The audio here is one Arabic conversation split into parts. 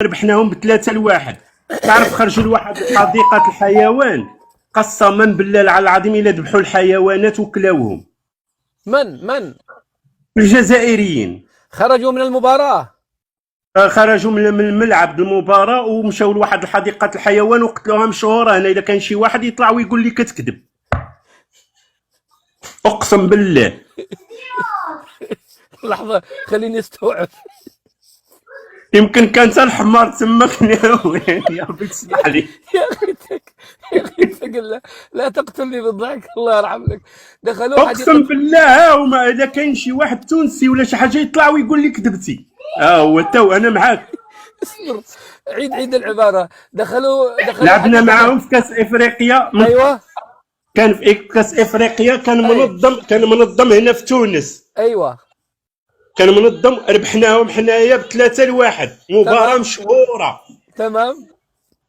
ربحناهم ب3-1. تعرف خرجوا لواحد حديقه الحيوان، قسما بالله على العظيم الا ذبحوا الحيوانات وكلاوهم. من الجزائريين خرجوا من المباراة؟ خرجوا من الملعب المباراه ومشاو لواحد حديقه الحيوان وقتلوها مشهوره. هنا اذا كان شي واحد يطلع ويقول لي كتكذب، اقسم بالله. لحظة خليني استوعب. يمكن كانت الحمار تماك ناوي. يا ربي تسمح لي. يا اخي تقل لا تقتلني بالضحك الله يرحم لك. دخلوا اقسم بالله. ها هما اذا كاين شي واحد تونسي ولا شي حاجه يطلع ويقول لي كذبتي، هو تو انا معاك. اصبر، عيد العبارة. دخلوا لعبنا معاهم في كاس افريقيا. ايوه كان في كاس افريقيا، كان منظم هنا في تونس. ايوه كان منظم، ربحناهم حنايا ب3-1. مباراه مشهوره. تمام.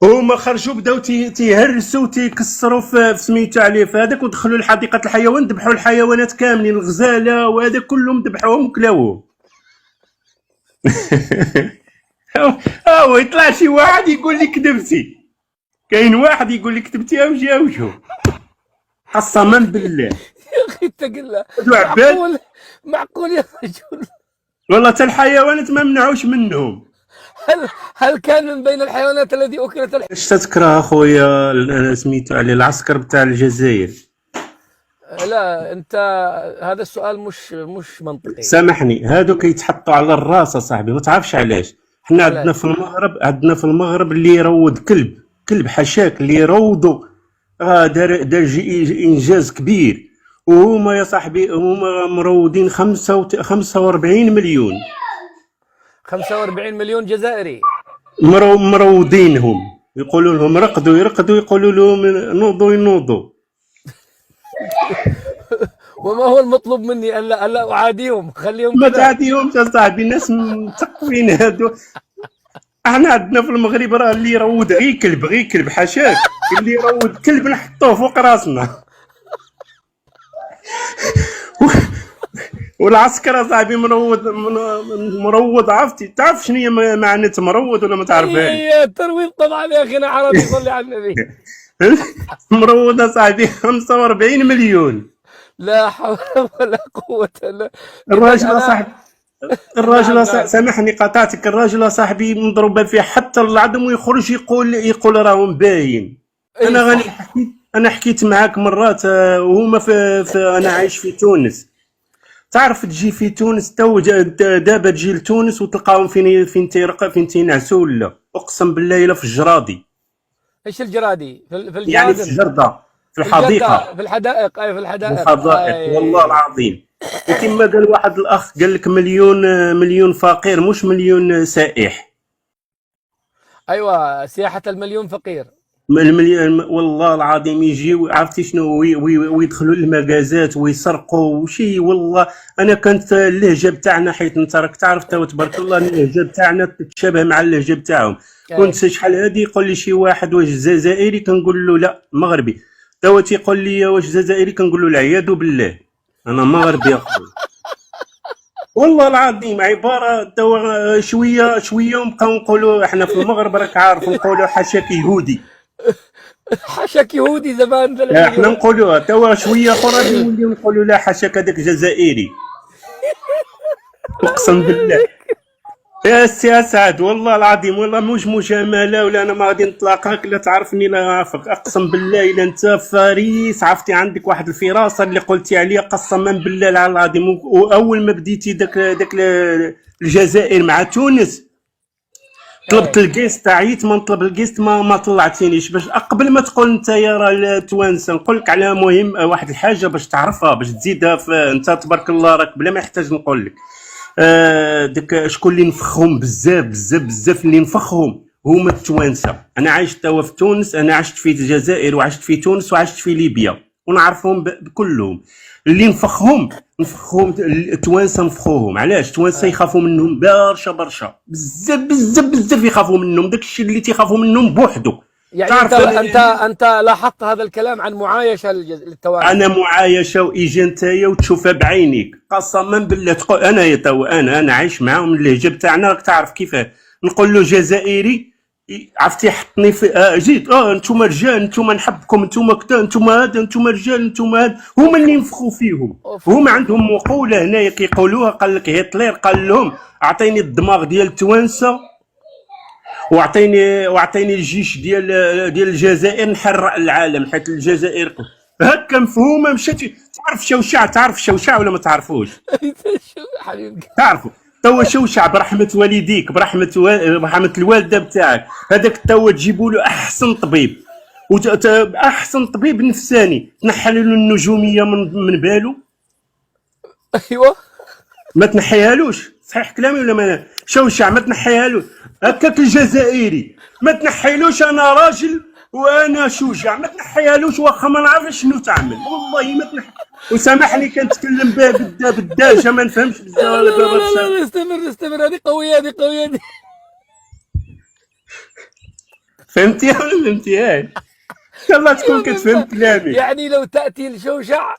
هما خرجوا بداو تيهرسوا وتيكسروا في سميتو عليه في هذاك، ودخلوا لحديقه الحيوان ذبحوا الحيوانات كاملين، الغزاله وهذا كلهم ذبحوهم وكلاوهم. هو يطلع شي واحد يقول لي كذبتي. كاين واحد يقول لي كذبتي او جا وجهو، قسما بالله. يا اخي تقل معقول يا رجل. والله حتى الحيوانات ما منعوش منهم. هل كان من بين الحيوانات الذي اكلت اش تذكر اخويا سميتو عليه العسكر بتاع الجزائر؟ لا انت هذا السؤال مش منطقي. سامحني، هادو كيتحطوا على الراس صاحبي، ما تعرفش علاش. حنا عندنا في المغرب اللي يروض كلب حشاك اللي يروضوا دار انجاز كبير. وهما يا صاحبي هما مرودين 45 مليون. 45 مليون جزائري مرودينهم. يقولوا لهم رقدوا يقولوا لهم نوضوا ينوضوا. وما هو المطلوب مني الا اعاديهم؟ خليهم ما تعاديهمش يا صاحبي، ناس مثقفين هادو. احنا عندنا في المغرب راه اللي يروض غير كلب حشاك، اللي يروض كلب نحطوه فوق راسنا. والعسكر صاحبي مروض. عرفتي تعرف شنو هي معنى مروض ولا ما تعرفهاش؟ هي الترويض طبعا يا اخي، انا عربي صلي على النبي. مروض صاحبي 45 مليون. لا حول ولا قوة الا الراجل صاحبي، الراجل سامحني قطعتك، الراجل صاحبي مضروبه فيه حتى العظم، ويخرج يقول راهم باين. انا غني حكيت معاك مرات وهما في انا عايش في تونس. تعرف تجي في تونس تو دابا تجي لتونس وتلقاهم فين تينعسوا ولا اقسم بالله الا في الجرادي. ايش الجرادي؟ في الجازم يعني في الجردة، في الحديقه، في الحدائق. اي في الحدائق والله العظيم. وكما قال واحد الاخ قال لك مليون فقير مش مليون سائح. ايوه سياحه المليون فقير. والله العظيم يجيو عرفتي شنو ويدخلوا للمجازات ويسرقوا وشي. والله انا كانت اللهجه بتاعنا، حيت انت راك تعرف تبارك الله اللهجه بتاعنا تتشابه مع اللهجه بتاعهم. كنت شحال هادي يقول لي شي واحد واش جزائري، كنقول له لا مغربي. توا تيقول لي واش جزائري، كنقول له العياذ بالله انا مغربي اخويا. والله العظيم عباره توا شويه ونبقاو نقولوا احنا في المغرب راك عارف نقولوا حشاك يهودي. حشاك يهودي زمان. لا احنا نقولوها توا شويه اخرى نوليو نقولوا لا حشاك هذاك جزائري. اقسم بالله يا سي اسعد، والله العظيم والله مش مجامله، ولا انا ما غادي نطلقك لا تعرفني لا نعرفك. اقسم بالله الا انت فريس، عرفتي عندك واحد الفراسه اللي قلتي عليها قسما بالله العظيم. واول ما بديتي داك الجزائر مع تونس طلبت الكيست، عييت ما نطلب الكيست ما طلعتينيش. باش قبل ما تقول انت يا راه التوانسه نقول لك على مهم واحد الحاجه باش تعرفها باش تزيدها انت تبارك الله راك بلا ما يحتاج نقول لك. داك شكون اللي نفخهم بزاف اللي نفخهم هما التوانسه. انا عايش توا في تونس، انا عشت في الجزائر وعشت في تونس وعشت في ليبيا ونعرفهم كلهم. اللي نفخهم التوانسه نفخوهم. علاش؟ التوانسه يخافوا منهم برشا بزاف يخافوا منهم. داك الشيء اللي تيخافوا منهم بوحدو. يعني انت لاحظت هذا الكلام عن معايشه للتوانسه؟ انا معايشه واجا نتايا وتشوفها بعينيك قسما بالله. تقول انا توا انا عايش معاهم اللهجه بتاعنا راك تعرف كيفاه. نقول له جزائري عرفتي يحطني في جيت انتم رجال، انتم نحبكم، انتم كذا، انتم هذا، انتم رجال، انتم هذا. هما اللي ينفخوا فيهم. أوف. هما عندهم مقوله هنايا كيقولوها، قال لك هتلر قال لهم اعطيني الدماغ ديال التوانسه واعطيني الجيش ديال الجزائر نحرق العالم، حيت الجزائر هكا مفهومه. مشات تعرف شوشع ولا ما تعرفوش؟ شو حبيبي. تعرفوا توا شوشع برحمه والديك، برحمه الوالده بتاعك، هذاك توا تجيبوا له احسن طبيب، احسن طبيب نفساني، تنحى له النجوميه من بالو، ايوه ما تنحيهالوش. صحيح كلامي ولا ما؟ شوشع ما تنحيهالوش. هكاك الجزائري ما تنحيلوش، انا راجل وانا شوشع، ما تنحيهالوش واخا ما نعرفش شنو تعمل، والله ما تنحي. وسامحني كنتكلم بها بالدارجه، ما نفهمش بزاف. لا لا لا لا لا، استمر، هذه قويه، هذه قويه. فهمتيها ولا ما فهمتيهاش؟ ان شاء الله تكون كتفهم كلامي. يعني لو تأتي الشوشع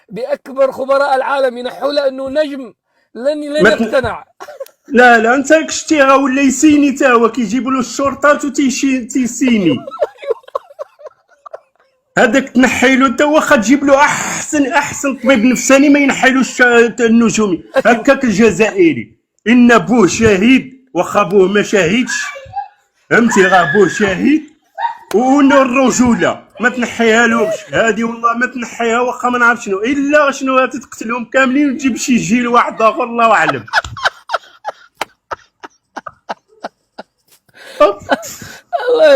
بأكبر خبراء العالم ينحوا له أنه نجم، لن يقتنع. لا انت كشتيها ولا يسيني تا هو، كيجيبوا له الشرطات تيسيني. هذاك تنحيلو انت، واخا تجيب له احسن طبيب نفساني ما ينحيلوش النجومي. هكاك الجزائري ان بوه شهيد، واخا بوه ما شهيدش، فهمتي؟ راه بوه شهيد. والرجوله ما تنحيها لهمش هذه، والله ما تنحيها، واخا ما نعرف شنو، الا شنو تقتلهم كاملين وتجيب شي جيل واحد اخر الله اعلم.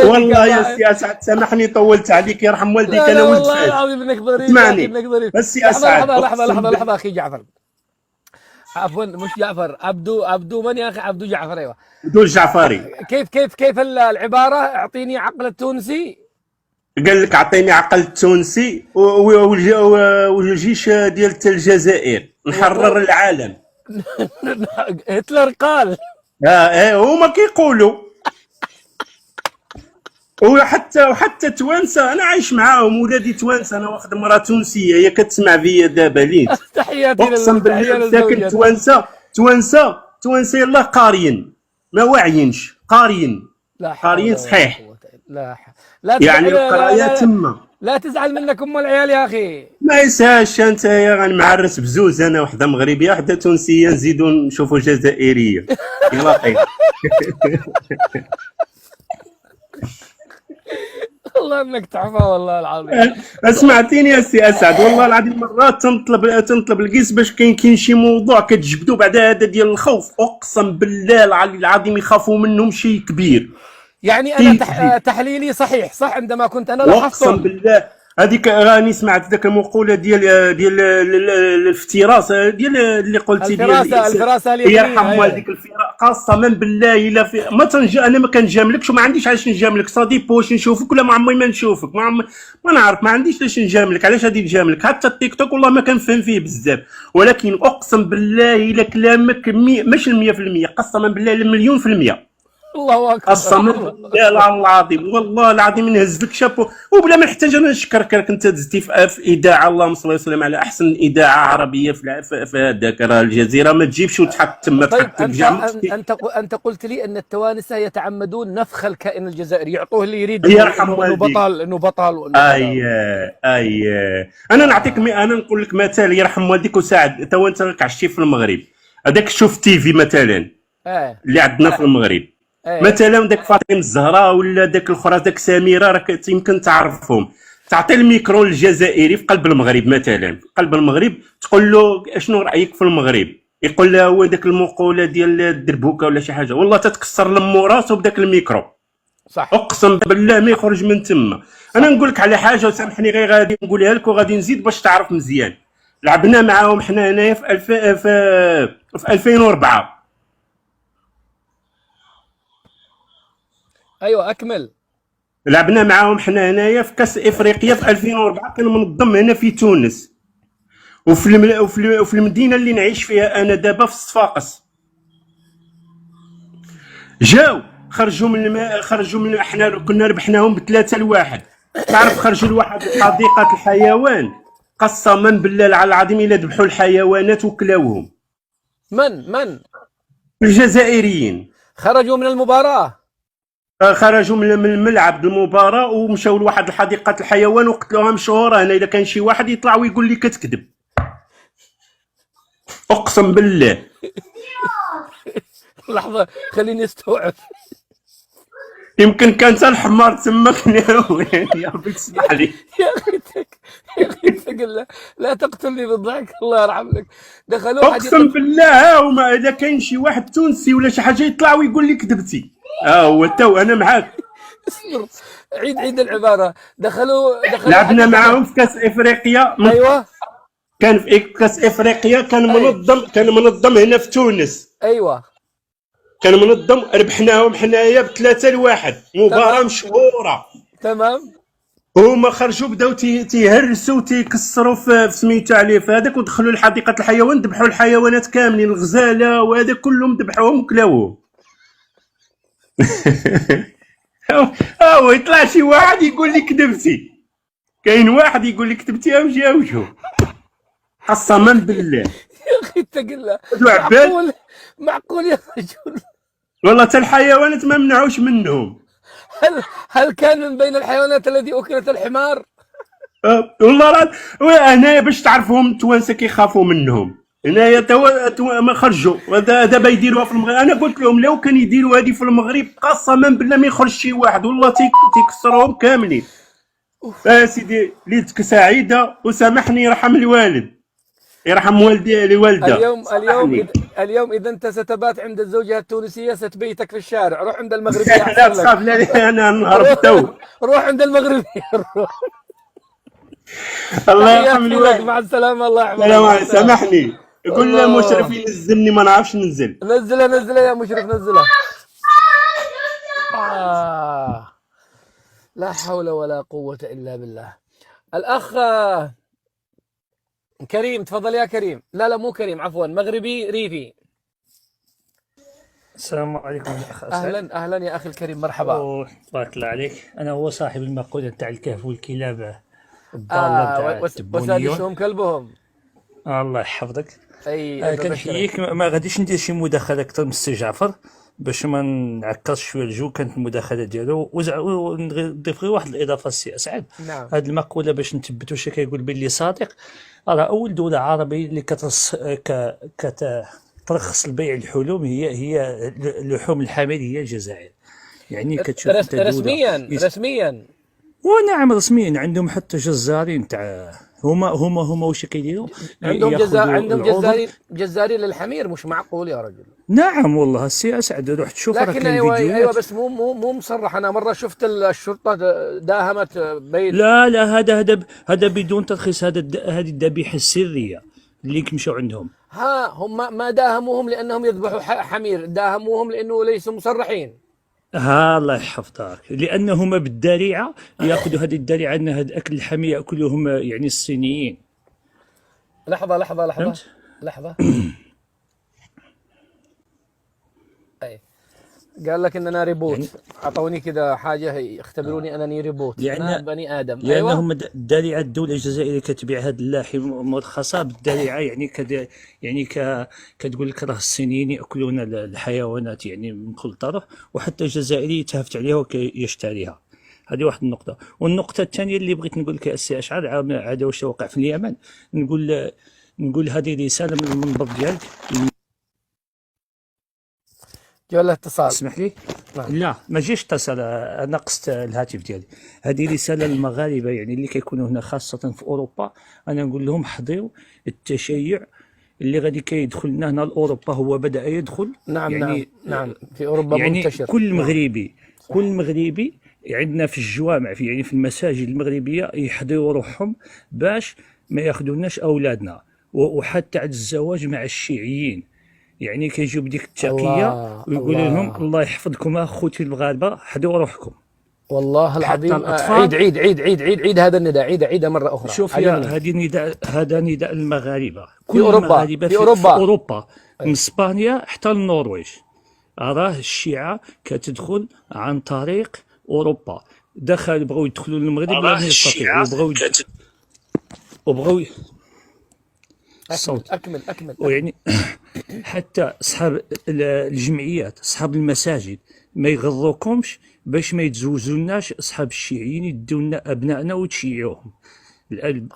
والله يا سي اسعد سامحني طولت عليك، يرحم والديك. انا ولد والله فاس، العظيم انك ظريف، اسمعني انك ظريف. بس يا اسعد. لحظه اخي جعفر، عفوا مش جعفر، عبدو من يا اخي؟ عبدو جعفر، ايوه دول جعفري. كيف العباره؟ اعطيني عقل التونسي. قال لك اعطيني عقل التونسي والجيش ديال الجزائر نحرر العالم. هتلر قال. هما كيقولوا. وحتى توانسه انا عايش معاهم، ولادي توانسه، انا واخد مراه تونسيه هي كتسمع فيا دابا ليت. تحياتي اقسم بالله ساكن توانسه يلاه قاريين، ما واعيينش، قاريين. لا قاريين صحيح. لا يعني القرايه تما. لا تزعل منك ام العيال يا اخي. ما يساش انت يا غنمعرس بزوز، انا وحده مغربيه وحده تونسيه، نزيدو نشوفوا جزائريه. يلا خير. والله انك تحفه والله العظيم. سمعتيني يا سي اسعد؟ والله العظيم مرات تنطلب القيس باش كاين شي موضوع كتجبدو بعد هذا ديال الخوف، اقسم بالله العظيم يخافوا منهم شيء كبير. يعني انا تحليلي صح عندما كنت انا لاحظتهم. اقسم بالله هذيك راني سمعت ذاك المقوله ديال الافتراس ديال اللي قلتي، الفراسه اليمينيه. يرحم والديك قسما بالله الا في انا ما كنجاملكش وما عنديش علاش نجاملك، صديق واش نشوفك ولا ما عمري ما نشوفك، ما نعرف، ما عنديش علاش نجاملك. علاش غادي نجاملك؟ حتى التيك توك والله ما كنفهم فيه بزاف، ولكن اقسم بالله الا كلامك ماشي 100%، قسما بالله مليون في المية. الله اكبر، قسما بالله العظيم، والله العظيم نهز لك شابو، وبلا ما نحتاج انا نشكرك، راك انت دزتي في اذاعه، اللهم صل وسلم على احسن اذاعه عربيه في هذاك، راه الجزيره ما تجيبش وتحط تما. طيب انت قلت لي ان التوانسه يتعمدون نفخ الكائن الجزائري، يعطوه اللي يريد انه بطل انا نعطيك انا نقول لك مثال يرحم والديك وساعد. تو انت راك عشتي في المغرب، هذاك شوف تيفي مثلا اللي عندنا في المغرب، مثلا داك فاطمه الزهراء ولا داك الاخرى داك سميره، راك يمكن تعرفهم. تعطي الميكرو للجزائري في قلب المغرب، مثلا في قلب المغرب، تقول له شنو رايك في المغرب، يقول له هو داك المقوله ديال الدربوكه ولا شي حاجه، والله تتكسر لمو راسو بداك الميكرو. صح، اقسم بالله ما يخرج من تما. انا نقول لك على حاجه وسامحني غير غادي نقولها لك وغادي نزيد باش تعرف مزيان. لعبنا معاهم حنا هنايا في 2004. ايوه اكمل. لعبنا معاهم حنا هنايا في كاس افريقيا في 2004، كان منظم هنا في تونس، وفي المدينه اللي نعيش فيها انا دابا في صفاقس. جاو خرجوا من احنا كنا ربحناهم ب3-1. تعرف خرجوا لواحد حديقه الحيوان، قسما بالله العظيم الا ذبحوا الحيوانات وكلاوهم. من الجزائريين. خرجوا من المباراة. خرجوا من الملعب المباراه ومشاو لواحد حديقه الحيوان وقلت لهم مشهوره هنا، اذا كان شي واحد يطلع ويقول لي كتكذب، اقسم بالله. لحظة خليني استوعب. يمكن كانت الحمار تسمك يا ربي تسمح لي. يا اخي يا اخي تقل لا تقتلني بالضحك الله يرحم لك. دخلوا اقسم بالله هما اذا كاين شي واحد تونسي ولا شي حاجه يطلع ويقول لي كذبتي، هو تو انا معاك. اصبر عيد العبارة. دخلوا لعبنا معاهم في كاس افريقيا. ايوه كان في كاس افريقيا، كان منظم هنا في تونس. ايوه كان منظم، ربحناهم حنايا ب3-1، مباراة مشهورة. تمام. هما خرجوا بداو تيهرسوا تيكسروا في سميتو عليه في هذاك، ودخلوا لحديقة الحيوان ذبحوا الحيوانات كاملين، الغزالة وهذا كلهم ذبحوهم وكلاوهم. هو يطلع شي واحد يقول لي كذبتي، كاين واحد يقول لي كذبتي اوجو قسما بالله. يا اخي اتق معقول يا رجل. والله حتى الحيوانات ما منعوش منهم. هل كان من بين الحيوانات الذي اكلت الحمار؟ والله هنايا باش تعرفهم التوانسه كيخافوا منهم، هنايا توا ما خرجوا دابا يديروها في المغرب. انا قلت لهم لو كان يديروا هذه في المغرب قسما بالله ما يخرج شي واحد، والله تيكسروهم كاملين. سيدي ليلتك سعيده، وسامحني يرحم الوالد، يرحم والدي الوالده. اليوم اذا انت ستبات عند الزوجه التونسيه ستبيتك في الشارع، روح عند المغربيه. لا تخاف، لا انا نهرب تو. روح عند المغربيه. الله يرحم الوالد. مع السلامه. الله يحفظك. سامحني، قول له مشرف ينزلني، ما نعرفش ننزل. نزلها يا مشرف، نزلها. لا حول ولا قوة إلا بالله. الأخ كريم تفضل يا كريم. لا مو كريم، عفوا، مغربي ريفي. السلام عليكم يا اخ اسد. اهلا يا اخي الكريم، مرحبا. بارك الله عليك. انا هو صاحب المقوله تاع الكهف والكلاب الضاله تاع التبونيون وسادسهم كلبهم. الله يحفظك. كنحييك. ما غاديش ندير شي مداخله اكثر من السي جعفر باش ما نعكرش شويه الجو. كانت المداخله ديالو ونضيف غير واحد الاضافه السي اسعد. نعم. هذه المقوله باش نثبتوا شي كيقول باللي صادق. راه اول دوله عربيه اللي ترخص البيع الحلم هي لحوم الحمير هي الجزائر. يعني كتشوف رسميا ونعم رسميا عندهم حتى جزارين تاع هما واش كيديروا. عندهم جزارين للحمير. مش معقول يا رجل. نعم والله السي اسعد روح تشوف. لكن ايوه بس مو مصرح. انا مره شفت الشرطه داهمت بيت. لا هذا بدون ترخيص. هذه الذبيحه السريه اللي مشوا عندهم. هم ما داهموهم لانهم يذبحوا حمير، داهموهم لانه ليسوا مصرحين. الله يحفظك. لانهم بالذريعه ياخذوا هذه الذريعه ان هذا اكل الحمير ياكلوهم يعني الصينيين. لحظه اي قال لك اننا ريبوت. اعطوني كذا حاجه يختبروني انني ريبوت. انا بني ادم. لانهم الذريعه الدوله الجزائريه كتبيع هذه اللحم مرخصه بالذريعه. يعني كتقول لك راه الصينيين ياكلون الحيوانات يعني من كل طرف، وحتى الجزائري يتهافت عليها ويشتريها. هذه واحد النقطه. والنقطه الثانيه اللي بغيت نقول لك السي اشعر عاد واش وقع في اليمن. نقول هذه رساله من المنبر ديالك. جا الاتصال. اسمح لي. لا ما جيش اتصل، انا قصت الهاتف ديالي. هذه رساله للمغاربه يعني اللي كيكونوا هنا خاصه في اوروبا. انا نقول لهم حضروا التشيع اللي غادي كيدخل لنا هنا لاوروبا. هو بدا يدخل. نعم في اوروبا يعني منتشر. كل مغربي عندنا في الجوامع في المساجد المغربيه يحضروا روحهم باش ما ياخذوناش اولادنا. وحتى عند الزواج مع الشيعيين يعني كيجيو بديك التقيه ويقولوا لهم الله يحفظكم اخوتي المغاربه حضروا روحكم. والله العظيم. عيد هذا النداء. عيد مره اخرى. شوف هذا نداء المغاربه. كل المغاربه في اوروبا من اسبانيا حتى النرويج. راه الشيعه كتدخل عن طريق اوروبا. بغاو يدخلوا للمغرب لم يستطيعوا. الصوت. أكمل. ويعني حتى أصحاب الجمعيات، أصحاب المساجد، ما يغضوكمش باش ما يتزوجوناش أصحاب الشيعيين يدونا أبنائنا وتشيعوهم.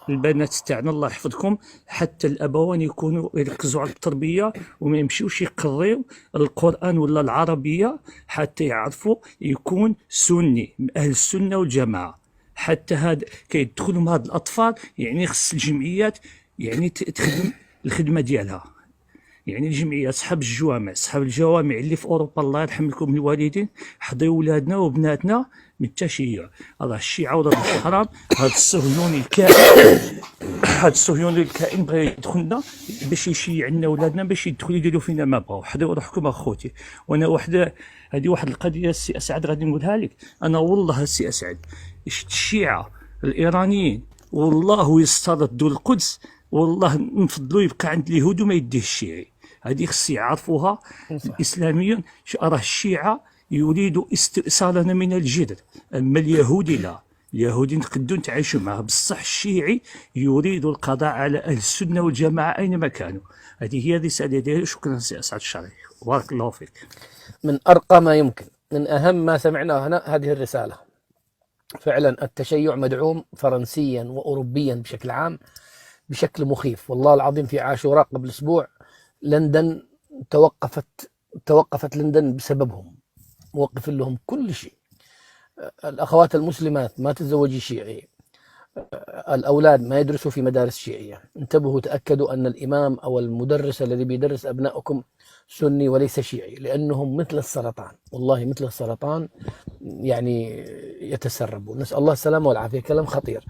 البنات تاعنا الله يحفظكم، حتى الابوان يكونوا يركزوا على التربيه وما يمشيوش يقريو القران ولا العربيه، حتى يعرفوا يكون سني من اهل السنه والجماعه. حتى هذا كيدخلوا هاد الاطفال، يعني خص الجمعيات يعني تخدم الخدمه ديالها. يعني الجمعيات، صحاب الجوامع اللي في اوروبا الله يرحم لكم الوالدين، حضروا ولادنا وبناتنا من التشيع. راه الشيعه ولا الحرام، هذا الصهيوني الكائن بغى يدخلنا باش يشيع عندنا ولادنا، باش يدخلوا يديروا فينا ما بغاو. حضروا روحكم اخوتي. وانا هذه واحد القضيه السي اسعد غادي نقولها لك. انا والله السي اسعد، الشيعه الايرانيين والله يستردوا القدس، والله نفضلوا يبقى عند اليهود وما يديه الشيعي. هذه خص يعرفوها اسلاميا. راه الشيعه يريدوا استئصالنا من الجذر، اما اليهودي لا. اليهودي نقدروا نتعايشوا معه، بصح الشيعي يريد القضاء على اهل السنه والجماعه اينما كانوا. هذه هي الرساله ديالي. شكرا سي اسعد الشرعي، بارك الله فيك. من أرقى ما يمكن، من أهم ما سمعناه هنا هذه الرسالة. فعلا التشيع مدعوم فرنسيا وأوروبيا بشكل عام بشكل مخيف. والله العظيم في عاشوراء قبل أسبوع لندن توقفت لندن بسببهم، موقف لهم كل شيء. الأخوات المسلمات ما تتزوجي شيعي، الأولاد ما يدرسوا في مدارس شيعية. انتبهوا، تأكدوا أن الإمام أو المدرس الذي بيدرس أبنائكم سني وليس شيعي، لأنهم مثل السرطان، والله مثل السرطان، يعني يتسربوا. نسأل الله السلامة والعافية. كلام خطير.